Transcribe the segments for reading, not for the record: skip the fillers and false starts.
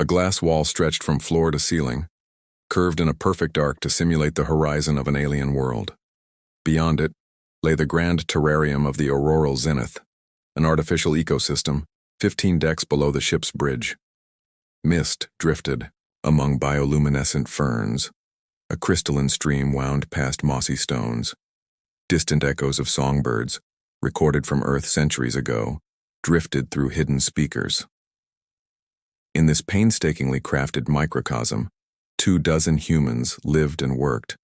A glass wall stretched from floor to ceiling, curved in a perfect arc to simulate the horizon of an alien world. Beyond it lay the grand terrarium of the auroral zenith, an artificial ecosystem 15 decks below the ship's bridge. Mist drifted among bioluminescent ferns. A crystalline stream wound past mossy stones. Distant echoes of songbirds, recorded from Earth centuries ago, drifted through hidden speakers. In this painstakingly crafted microcosm, 24 humans lived and worked,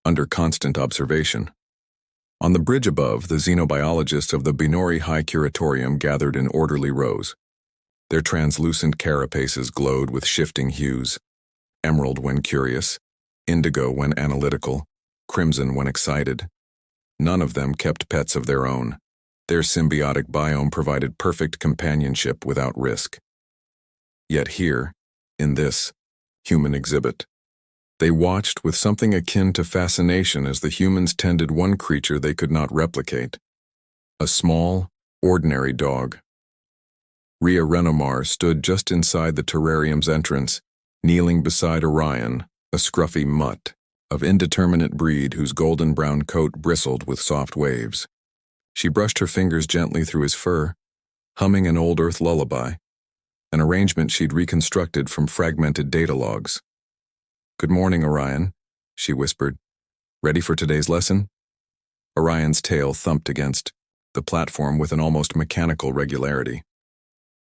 under constant observation. On the bridge above, the xenobiologists of the Binori High Curatorium gathered in orderly rows. Their translucent carapaces glowed with shifting hues, emerald when curious, indigo when analytical, crimson when excited. None of them kept pets of their own. Their symbiotic biome provided perfect companionship without risk. Yet here, in this human exhibit, they watched with something akin to fascination as the humans tended one creature they could not replicate, a small, ordinary dog. Rhea Renomar stood just inside the terrarium's entrance, kneeling beside Orion, a scruffy mutt of indeterminate breed whose golden brown coat bristled with soft waves. She brushed her fingers gently through his fur, humming an old Earth lullaby, an arrangement she'd reconstructed from fragmented data logs. "Good morning, Orion," she whispered. "Ready for today's lesson?" Orion's tail thumped against the platform with an almost mechanical regularity.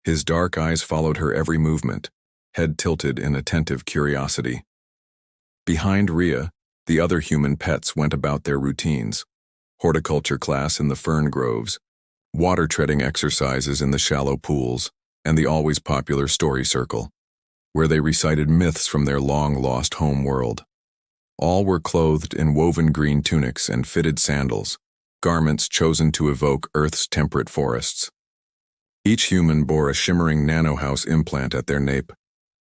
His dark eyes followed her every movement, head tilted in attentive curiosity. Behind Rhea, the other human pets went about their routines: horticulture class in the fern groves, water-treading exercises in the shallow pools, and the always popular story circle, where they recited myths from their long-lost home world. All were clothed in woven green tunics and fitted sandals, garments chosen to evoke Earth's temperate forests. Each human bore a shimmering nanohouse implant at their nape,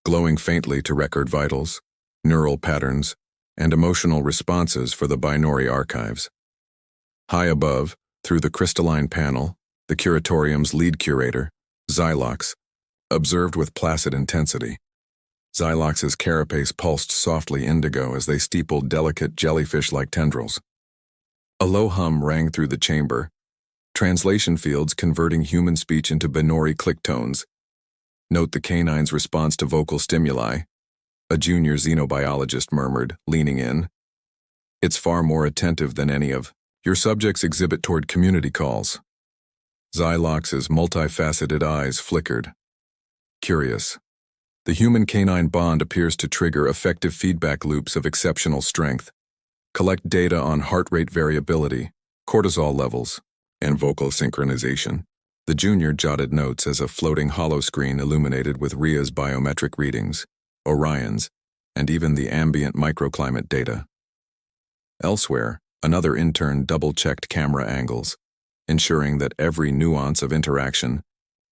glowing faintly to record vitals, neural patterns, and emotional responses for the Binori archives. High above, through the crystalline panel, the curatorium's lead curator, Xylox, observed with placid intensity. Xylox's carapace pulsed softly indigo as they steepled delicate jellyfish-like tendrils. A low hum rang through the chamber, translation fields converting human speech into Binori click tones. "Note the canine's response to vocal stimuli," a junior xenobiologist murmured, leaning in. "It's far more attentive than any of your subjects exhibit toward community calls." Xylox's multifaceted eyes flickered. "Curious. The human-canine bond appears to trigger effective feedback loops of exceptional strength, collect data on heart rate variability, cortisol levels, and vocal synchronization." The junior jotted notes as a floating holoscreen illuminated with Rhea's biometric readings, Orion's, and even the ambient microclimate data. Elsewhere, another intern double-checked camera angles, ensuring that every nuance of interaction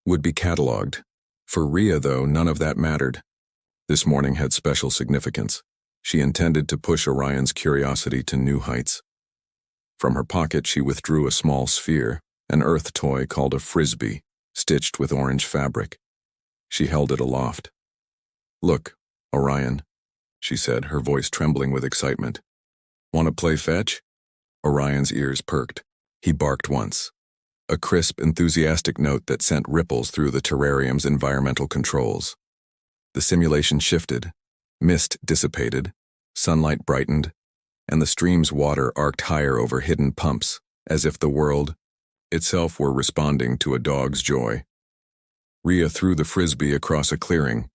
would be cataloged. For Rhea, though, none of that mattered. This morning had special significance. She intended to push Orion's curiosity to new heights. From her pocket, she withdrew a small sphere, an Earth toy called a frisbee, stitched with orange fabric. She held it aloft. "Look, Orion," she said, her voice trembling with excitement. "Want to play fetch?" Orion's ears perked. He barked once, a crisp, enthusiastic note that sent ripples through the terrarium's environmental controls. The simulation shifted, mist dissipated, sunlight brightened, and the stream's water arced higher over hidden pumps, as if the world itself were responding to a dog's joy. Rhea threw the frisbee across a clearing.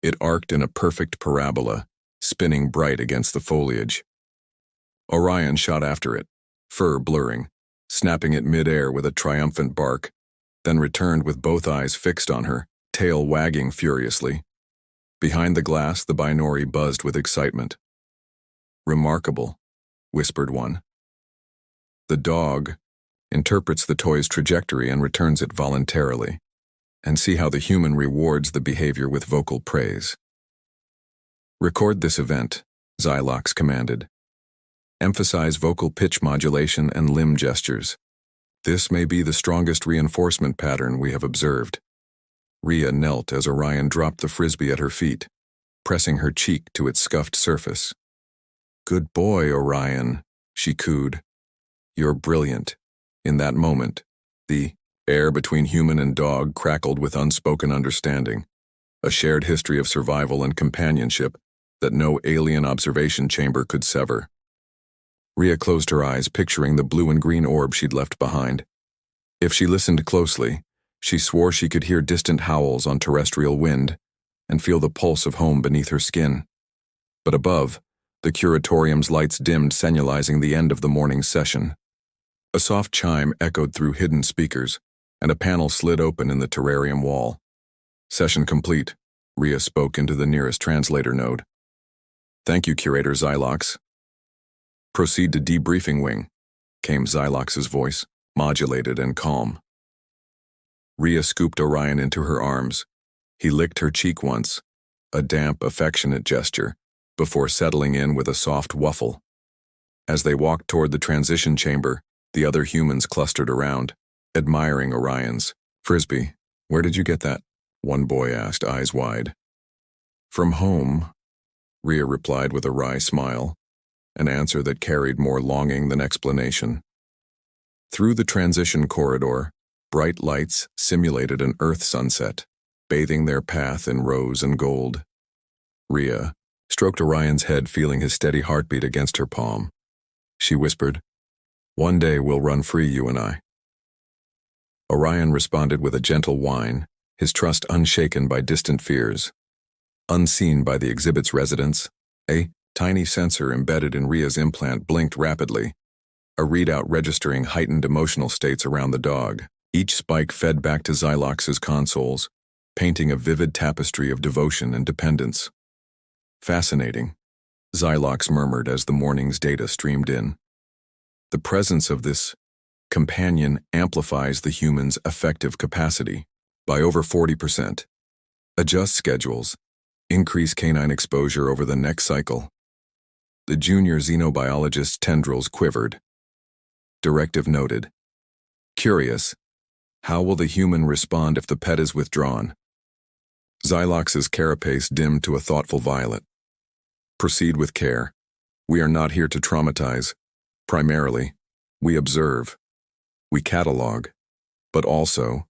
It arced in a perfect parabola, spinning bright against the foliage. Orion shot after it, fur blurring, snapping it mid-air with a triumphant bark, then returned with both eyes fixed on her, tail wagging furiously. Behind the glass, the Binori buzzed with excitement. "Remarkable," whispered one. "The dog interprets the toy's trajectory and returns it voluntarily. And see how the human rewards the behavior with vocal praise." "Record this event," Xylox commanded. "Emphasize vocal pitch modulation and limb gestures. This may be the strongest reinforcement pattern we have observed." Rhea knelt as Orion dropped the frisbee at her feet, pressing her cheek to its scuffed surface. "Good boy, Orion," she cooed. "You're brilliant." In that moment, the air between human and dog crackled with unspoken understanding, a shared history of survival and companionship that no alien observation chamber could sever. Rhea closed her eyes, picturing the blue and green orb she'd left behind. If she listened closely, she swore she could hear distant howls on terrestrial wind and feel the pulse of home beneath her skin. But above, the curatorium's lights dimmed, signalizing the end of the morning's session. A soft chime echoed through hidden speakers, and a panel slid open in the terrarium wall. "Session complete," Rhea spoke into the nearest translator node. "Thank you, Curator Xylox." "Proceed to debriefing wing," came Xylox's voice, modulated and calm. Rhea scooped Orion into her arms. He licked her cheek once, a damp, affectionate gesture, before settling in with a soft wuffle. As they walked toward the transition chamber, the other humans clustered around, admiring Orion's frisbee. "Where did you get that?" one boy asked, eyes wide. "From home," Rhea replied with a wry smile, an answer that carried more longing than explanation. Through the transition corridor, bright lights simulated an Earth sunset, bathing their path in rose and gold. Rhea stroked Orion's head, feeling his steady heartbeat against her palm. She whispered, "One day we'll run free, you and I." Orion responded with a gentle whine, his trust unshaken by distant fears. Unseen by the exhibit's residents, a tiny sensor embedded in Rhea's implant blinked rapidly, a readout registering heightened emotional states around the dog. Each spike fed back to Xylox's consoles, painting a vivid tapestry of devotion and dependence. "Fascinating," Xylox murmured as the morning's data streamed in. "The presence of this companion amplifies the human's affective capacity by over 40%. Adjust schedules, increase canine exposure over the next cycle." The junior xenobiologist's tendrils quivered. Directive noted. "Curious, how will the human respond if the pet is withdrawn?" Xylox's carapace dimmed to a thoughtful violet. "Proceed with care. We are not here to traumatize. Primarily, we observe. We catalog, but also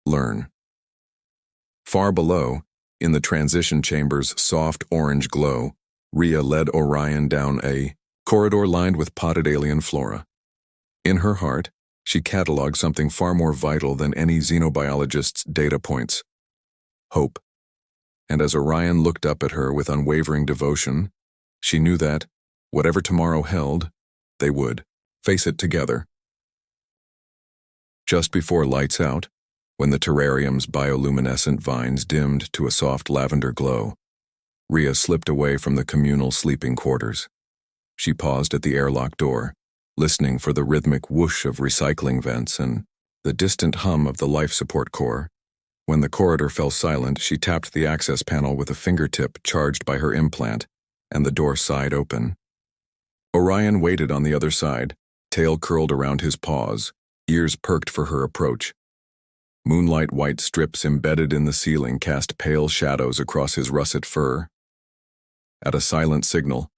learn." Far below, in the transition chamber's soft orange glow, Rhea led Orion down a corridor lined with potted alien flora. In her heart, she cataloged something far more vital than any xenobiologist's data points: hope. And as Orion looked up at her with unwavering devotion, she knew that, whatever tomorrow held, they would face it together. Just before lights out, when the terrarium's bioluminescent vines dimmed to a soft lavender glow, Rhea slipped away from the communal sleeping quarters. She paused at the airlock door, listening for the rhythmic whoosh of recycling vents and the distant hum of the life support core. When the corridor fell silent, she tapped the access panel with a fingertip charged by her implant, and the door sighed open. Orion waited on the other side, tail curled around his paws, ears perked for her approach. Moonlight white strips embedded in the ceiling cast pale shadows across his russet fur. At a silent signal,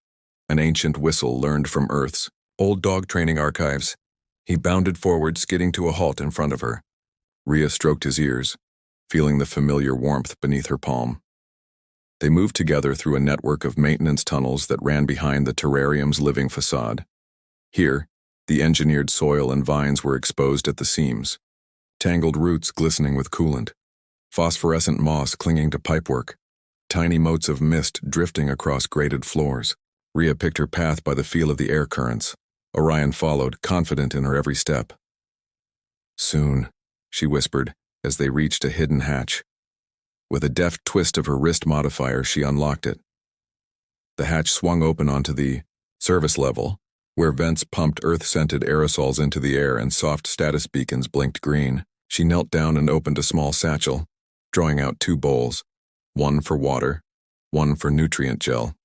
an ancient whistle learned from Earth's old dog training archives, he bounded forward, skidding to a halt in front of her. Rhea stroked his ears, feeling the familiar warmth beneath her palm. They moved together through a network of maintenance tunnels that ran behind the terrarium's living facade. Here, the engineered soil and vines were exposed at the seams, tangled roots glistening with coolant, phosphorescent moss clinging to pipework, tiny motes of mist drifting across grated floors. Rhea picked her path by the feel of the air currents. Orion followed, confident in her every step. "Soon," she whispered, as they reached a hidden hatch. With a deft twist of her wrist modifier, she unlocked it. The hatch swung open onto the service level, where vents pumped earth-scented aerosols into the air and soft status beacons blinked green. She knelt down and opened a small satchel, drawing out 2 bowls, one for water, one for nutrient gel.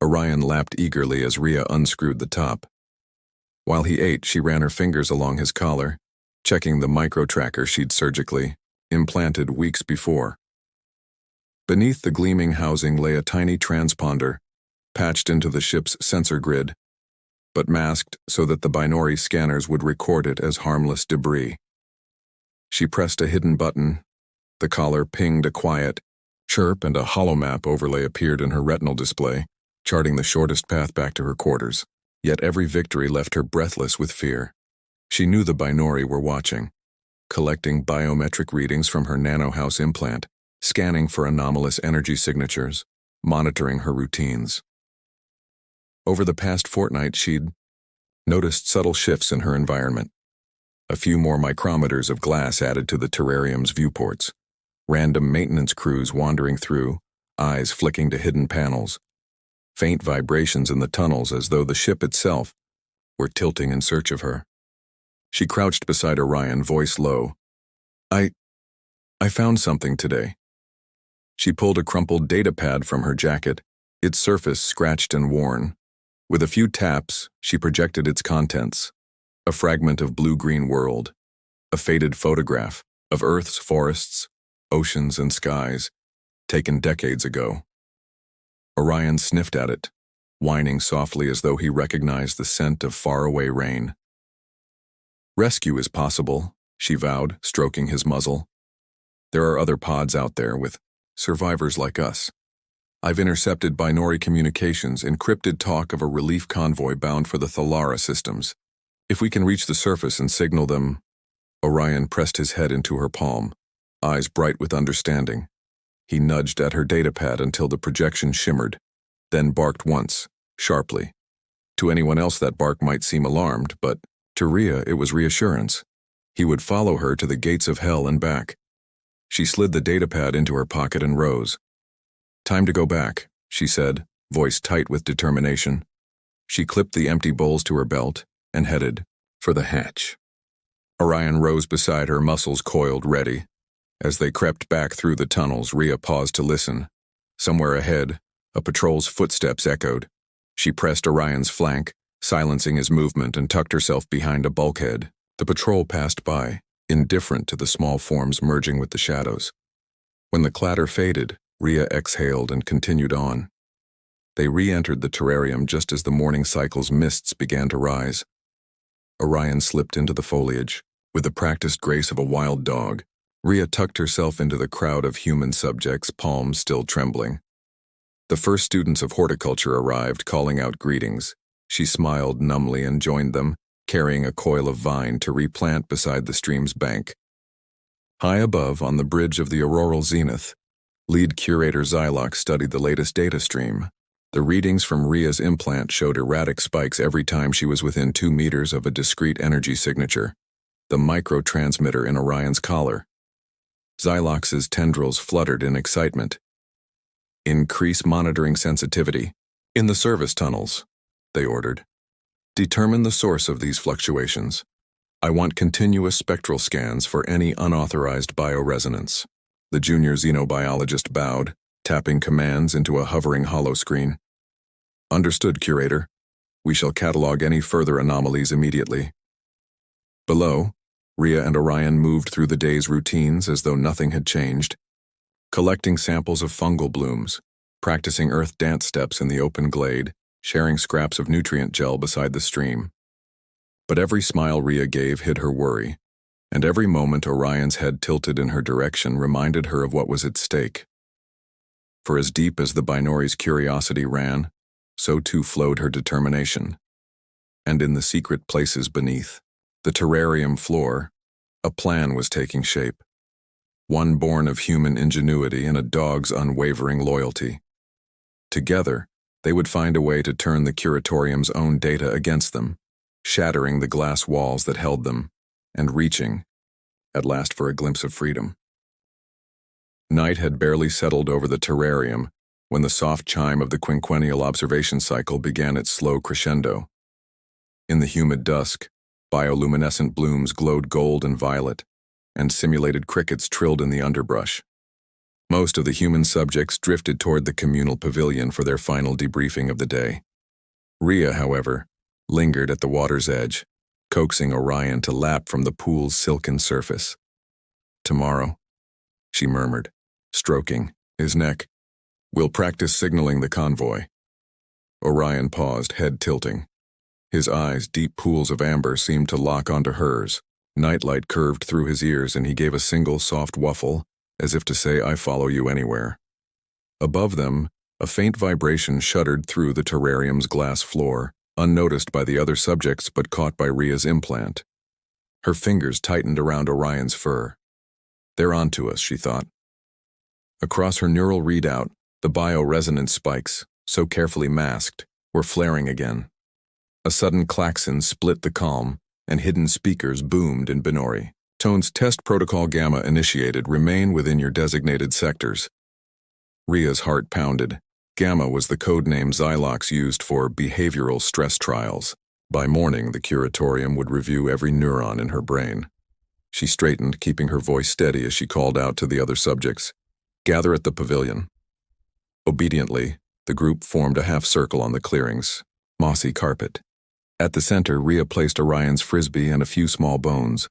Orion lapped eagerly as Rhea unscrewed the top. While he ate, she ran her fingers along his collar, checking the micro-tracker she'd surgically implanted weeks before. Beneath the gleaming housing lay a tiny transponder, patched into the ship's sensor grid, but masked so that the binary scanners would record it as harmless debris. She pressed a hidden button. The collar pinged a quiet chirp, and a holomap overlay appeared in her retinal display, charting the shortest path back to her quarters. Yet every victory left her breathless with fear. She knew the binary were watching, collecting biometric readings from her nanohouse implant, scanning for anomalous energy signatures, monitoring her routines. Over the past fortnight, she'd noticed subtle shifts in her environment. A few more micrometers of glass added to the terrarium's viewports. Random maintenance crews wandering through, eyes flicking to hidden panels. Faint vibrations in the tunnels as though the ship itself were tilting in search of her. She crouched beside Orion, voice low. I found something today." She pulled a crumpled data pad from her jacket, its surface scratched and worn. With a few taps, she projected its contents. A fragment of blue-green world. A faded photograph of Earth's forests, oceans, and skies, taken decades ago. Orion sniffed at it, whining softly as though he recognized the scent of faraway rain. "Rescue is possible," she vowed, stroking his muzzle. "There are other pods out there with survivors like us. I've intercepted binary communications, encrypted talk of a relief convoy bound for the Thalara systems. If we can reach the surface and signal them..." Orion pressed his head into her palm, eyes bright with understanding. He nudged at her datapad until the projection shimmered, then barked once, sharply. To anyone else that bark might seem alarmed, but to Rhea it was reassurance. He would follow her to the gates of hell and back. She slid the datapad into her pocket and rose. "Time to go back," she said, voice tight with determination. She clipped the empty bowls to her belt and headed for the hatch. Orion rose beside her, muscles coiled, ready. As they crept back through the tunnels, Rhea paused to listen. Somewhere ahead, a patrol's footsteps echoed. She pressed Orion's flank, silencing his movement, and tucked herself behind a bulkhead. The patrol passed by, indifferent to the small forms merging with the shadows. When the clatter faded, Rhea exhaled and continued on. They re-entered the terrarium just as the morning cycle's mists began to rise. Orion slipped into the foliage, with the practiced grace of a wild dog. Rhea tucked herself into the crowd of human subjects, palms still trembling. The first students of horticulture arrived, calling out greetings. She smiled numbly and joined them, carrying a coil of vine to replant beside the stream's bank. High above, on the bridge of the auroral zenith, lead curator Xylox studied the latest data stream. The readings from Rhea's implant showed erratic spikes every time she was within 2 meters of a discrete energy signature, the microtransmitter in Orion's collar. Xylox's tendrils fluttered in excitement. "Increase monitoring sensitivity. In the service tunnels," they ordered. "Determine the source of these fluctuations. I want continuous spectral scans for any unauthorized bioresonance." The junior xenobiologist bowed, tapping commands into a hovering holoscreen. "Understood, Curator. We shall catalog any further anomalies immediately." Below, Rhea and Orion moved through the day's routines as though nothing had changed, collecting samples of fungal blooms, practicing earth dance steps in the open glade, sharing scraps of nutrient gel beside the stream. But every smile Rhea gave hid her worry, and every moment Orion's head tilted in her direction reminded her of what was at stake. For as deep as the binary's curiosity ran, so too flowed her determination. And in the secret places beneath, the terrarium floor, a plan was taking shape. One born of human ingenuity and a dog's unwavering loyalty. Together, they would find a way to turn the curatorium's own data against them, shattering the glass walls that held them, and reaching, at last, for a glimpse of freedom. Night had barely settled over the terrarium when the soft chime of the quinquennial observation cycle began its slow crescendo. In the humid dusk, bioluminescent blooms glowed gold and violet, and simulated crickets trilled in the underbrush. Most of the human subjects drifted toward the communal pavilion for their final debriefing of the day. Rhea, however, lingered at the water's edge, coaxing Orion to lap from the pool's silken surface. Tomorrow, she murmured, stroking his neck. We'll practice signaling the convoy. Orion paused, head tilting. His eyes, deep pools of amber, seemed to lock onto hers. Nightlight curved through his ears, and he gave a single soft whuffle, as if to say, I follow you anywhere. Above them, a faint vibration shuddered through the terrarium's glass floor, unnoticed by the other subjects but caught by Rhea's implant. Her fingers tightened around Orion's fur. They're onto us, she thought. Across her neural readout, the bioresonance spikes, so carefully masked, were flaring again. A sudden klaxon split the calm, and hidden speakers boomed in Benori. Tones test protocol Gamma initiated. Remain within your designated sectors. Rhea's heart pounded. Gamma was the code name Xylox used for behavioral stress trials. By morning, the curatorium would review every neuron in her brain. She straightened, keeping her voice steady as she called out to the other subjects. Gather at the pavilion. Obediently, the group formed a half-circle on the clearing's mossy carpet. At the center, Rhea placed Orion's frisbee and a few small bones,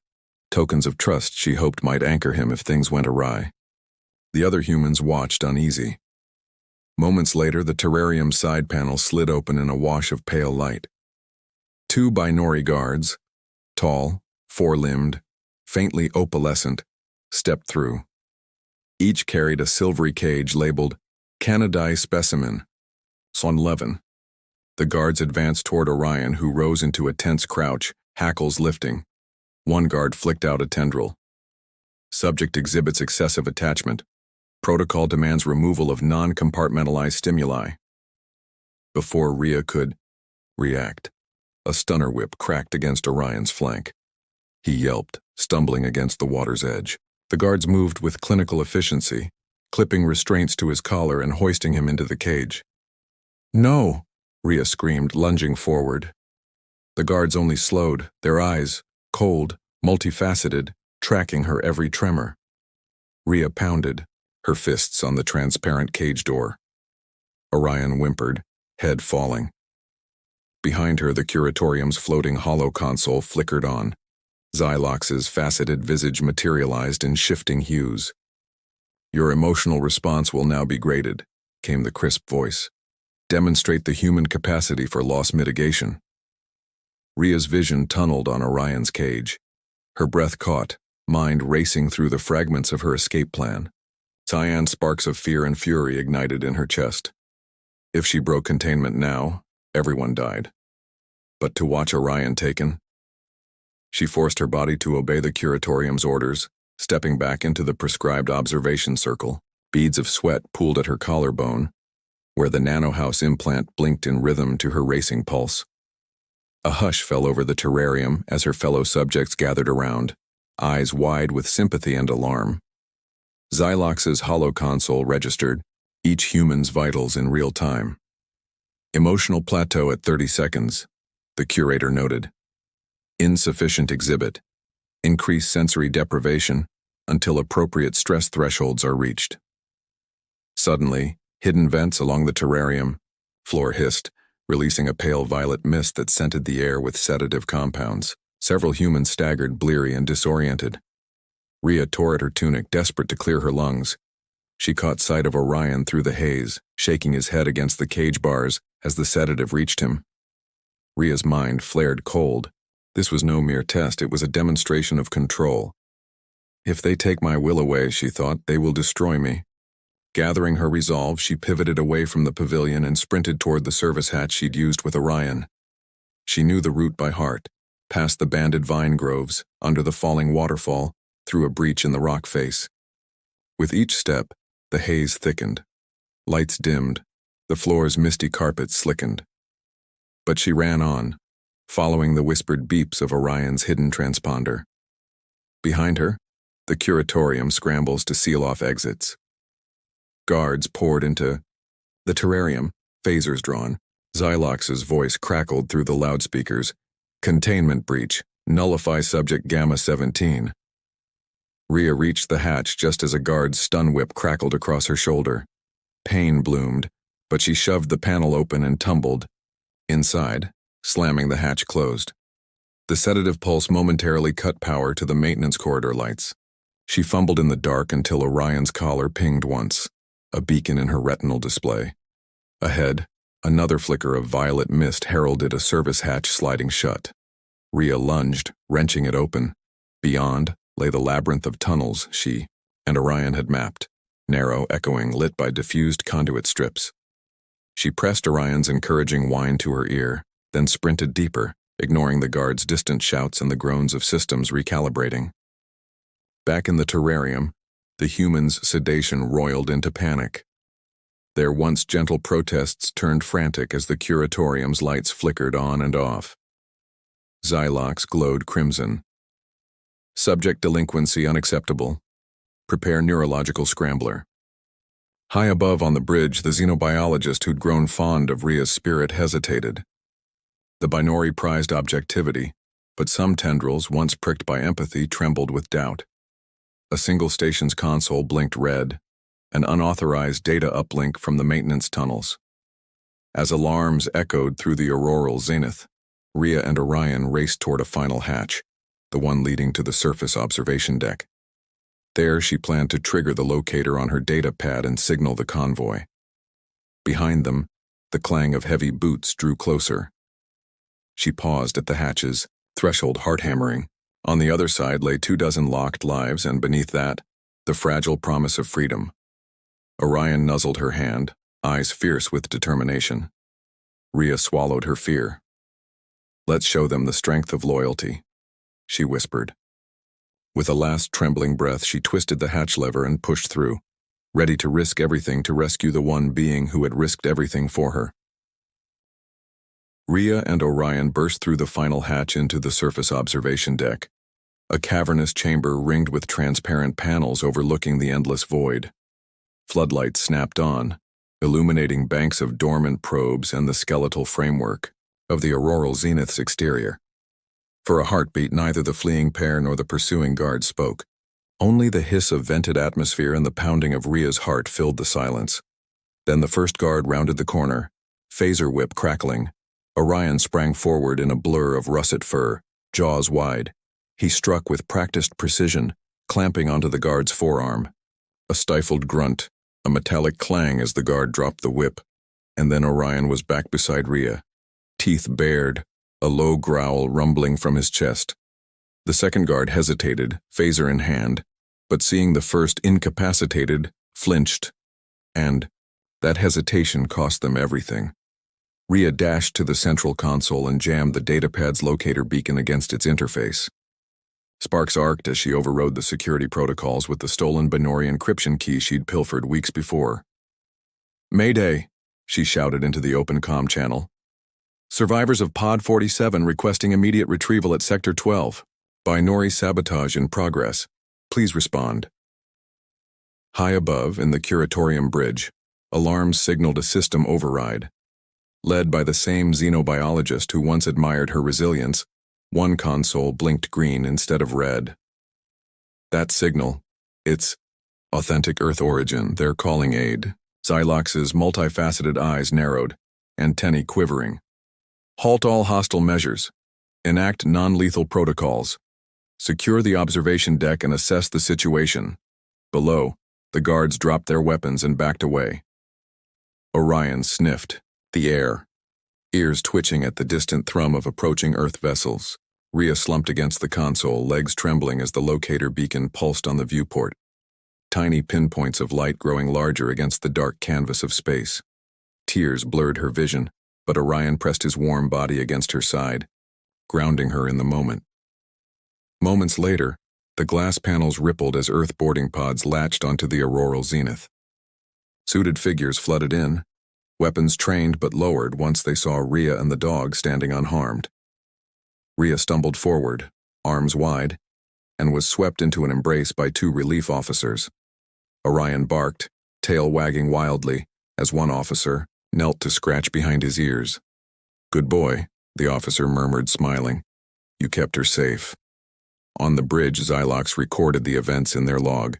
tokens of trust she hoped might anchor him if things went awry. The other humans watched uneasy. Moments later, the terrarium's side panel slid open in a wash of pale light. 2 Binori guards, tall, four-limbed, faintly opalescent, stepped through. Each carried a silvery cage labeled Canadae Specimen, Son 11. The guards advanced toward Orion, who rose into a tense crouch, hackles lifting. One guard flicked out a tendril. Subject exhibits excessive attachment. Protocol demands removal of non-compartmentalized stimuli. Before Rhea could react, a stunner whip cracked against Orion's flank. He yelped, stumbling against the water's edge. The guards moved with clinical efficiency, clipping restraints to his collar and hoisting him into the cage. No! Rhea screamed, lunging forward. The guards only slowed, their eyes, cold, multifaceted, tracking her every tremor. Rhea pounded, her fists on the transparent cage door. Orion whimpered, head falling. Behind her, the curatorium's floating hollow console flickered on. Xylox's faceted visage materialized in shifting hues. Your emotional response will now be graded, came the crisp voice. Demonstrate the human capacity for loss mitigation. Rhea's vision tunneled on Orion's cage. Her breath caught, mind racing through the fragments of her escape plan. Cyan sparks of fear and fury ignited in her chest. If she broke containment now, everyone died. But to watch Orion taken? She forced her body to obey the curatorium's orders, stepping back into the prescribed observation circle. Beads of sweat pooled at her collarbone, where the nanohouse implant blinked in rhythm to her racing pulse. A hush fell over the terrarium as her fellow subjects gathered around, eyes wide with sympathy and alarm. Xylox's hollow console registered each human's vitals in real time. Emotional plateau at 30 seconds, the curator noted. Insufficient exhibit. Increase sensory deprivation until appropriate stress thresholds are reached. Suddenly, hidden vents along the terrarium floor hissed, releasing a pale violet mist that scented the air with sedative compounds. Several humans staggered, bleary and disoriented. Rhea tore at her tunic, desperate to clear her lungs. She caught sight of Orion through the haze, shaking his head against the cage bars as the sedative reached him. Rhea's mind flared cold. This was no mere test, it was a demonstration of control. If they take my will away, she thought, they will destroy me. Gathering her resolve, she pivoted away from the pavilion and sprinted toward the service hatch she'd used with Orion. She knew the route by heart, past the banded vine groves, under the falling waterfall, through a breach in the rock face. With each step, the haze thickened. Lights dimmed, the floor's misty carpet slickened. But she ran on, following the whispered beeps of Orion's hidden transponder. Behind her, the curatorium scrambles to seal off exits. Guards poured into the terrarium, phasers drawn. Xylox's voice crackled through the loudspeakers. Containment breach. Nullify subject Gamma 17. Rhea reached the hatch just as a guard's stun whip crackled across her shoulder. Pain bloomed, but she shoved the panel open and tumbled inside, slamming the hatch closed. The sedative pulse momentarily cut power to the maintenance corridor lights. She fumbled in the dark until Orion's collar pinged once, a beacon in her retinal display. Ahead, another flicker of violet mist heralded a service hatch sliding shut. Rhea lunged, wrenching it open. Beyond lay the labyrinth of tunnels she and Orion had mapped, narrow, echoing, lit by diffused conduit strips. She pressed Orion's encouraging whine to her ear, then sprinted deeper, ignoring the guard's distant shouts and the groans of systems recalibrating. Back in the terrarium, the humans' sedation roiled into panic. Their once gentle protests turned frantic as the curatorium's lights flickered on and off. Xylox glowed crimson. Subject delinquency unacceptable. Prepare neurological scrambler. High above on the bridge, the xenobiologist who'd grown fond of Rhea's spirit hesitated. The Binori prized objectivity, but some tendrils, once pricked by empathy, trembled with doubt. A single station's console blinked red, an unauthorized data uplink from the maintenance tunnels. As alarms echoed through the auroral zenith, Rhea and Orion raced toward a final hatch, the one leading to the surface observation deck. There she planned to trigger the locator on her data pad and signal the convoy. Behind them, the clang of heavy boots drew closer. She paused at the hatch's threshold, heart-hammering. On the other side lay 24 locked lives, and beneath that, the fragile promise of freedom. Orion nuzzled her hand, eyes fierce with determination. Rhea swallowed her fear. "Let's show them the strength of loyalty," she whispered. With a last trembling breath, she twisted the hatch lever and pushed through, ready to risk everything to rescue the one being who had risked everything for her. Rhea and Orion burst through the final hatch into the surface observation deck, a cavernous chamber ringed with transparent panels overlooking the endless void. Floodlights snapped on, illuminating banks of dormant probes and the skeletal framework of the auroral zenith's exterior. For a heartbeat, neither the fleeing pair nor the pursuing guard spoke. Only the hiss of vented atmosphere and the pounding of Rhea's heart filled the silence. Then the first guard rounded the corner, phaser whip crackling. Orion sprang forward in a blur of russet fur, jaws wide. He struck with practiced precision, clamping onto the guard's forearm. A stifled grunt, a metallic clang as the guard dropped the whip, and then Orion was back beside Rhea, teeth bared, a low growl rumbling from his chest. The second guard hesitated, phaser in hand, but seeing the first incapacitated, flinched, and that hesitation cost them everything. Rhea dashed to the central console and jammed the datapad's locator beacon against its interface. Sparks arced as she overrode the security protocols with the stolen Binori encryption key she'd pilfered weeks before. "Mayday," she shouted into the open comm channel. "Survivors of Pod 47 requesting immediate retrieval at Sector 12. Binori sabotage in progress. Please respond." High above, in the curatorium bridge, alarms signaled a system override. Led by the same xenobiologist who once admired her resilience, one console blinked green instead of red. "That signal, it's authentic Earth origin. They're calling aid." Xylox's multifaceted eyes narrowed, antennae quivering. "Halt all hostile measures. Enact non-lethal protocols. Secure the observation deck and assess the situation." Below, the guards dropped their weapons and backed away. Orion sniffed the air, ears twitching at the distant thrum of approaching Earth vessels. Rhea slumped against the console, legs trembling as the locator beacon pulsed on the viewport, tiny pinpoints of light growing larger against the dark canvas of space. Tears blurred her vision, but Orion pressed his warm body against her side, grounding her in the moment. Moments later, the glass panels rippled as Earth boarding pods latched onto the auroral zenith. Suited figures flooded in, weapons trained but lowered once they saw Rhea and the dog standing unharmed. Rhea stumbled forward, arms wide, and was swept into an embrace by two relief officers. Orion barked, tail wagging wildly, as one officer knelt to scratch behind his ears. "Good boy," the officer murmured, smiling. "You kept her safe." On the bridge, Xylox recorded the events in their log.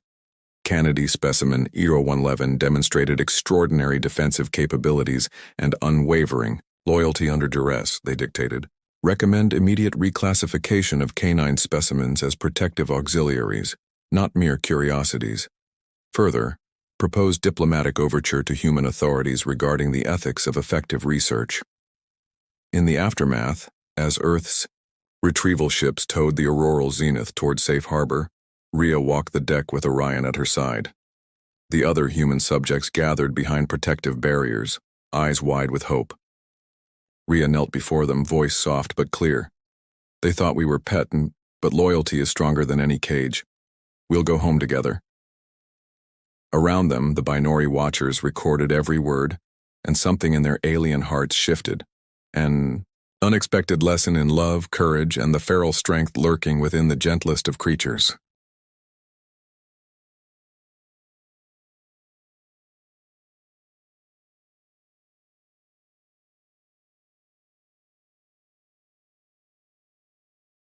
Kennedy specimen 0111 demonstrated extraordinary defensive capabilities and unwavering loyalty under duress, they dictated. Recommend immediate reclassification of canine specimens as protective auxiliaries. not mere curiosities. Further, proposed diplomatic overture to human authorities regarding the ethics of effective research. In the aftermath, as Earth's retrieval ships towed the auroral zenith toward safe harbor, Rhea walked the deck with Orion at her side. The other human subjects gathered behind protective barriers, eyes wide with hope. Rhea knelt before them, voice soft but clear. They thought we were but loyalty is stronger than any cage. We'll go home together. Around them, the Binori Watchers recorded every word, and something in their alien hearts shifted. An unexpected lesson in love, courage, and the feral strength lurking within the gentlest of creatures.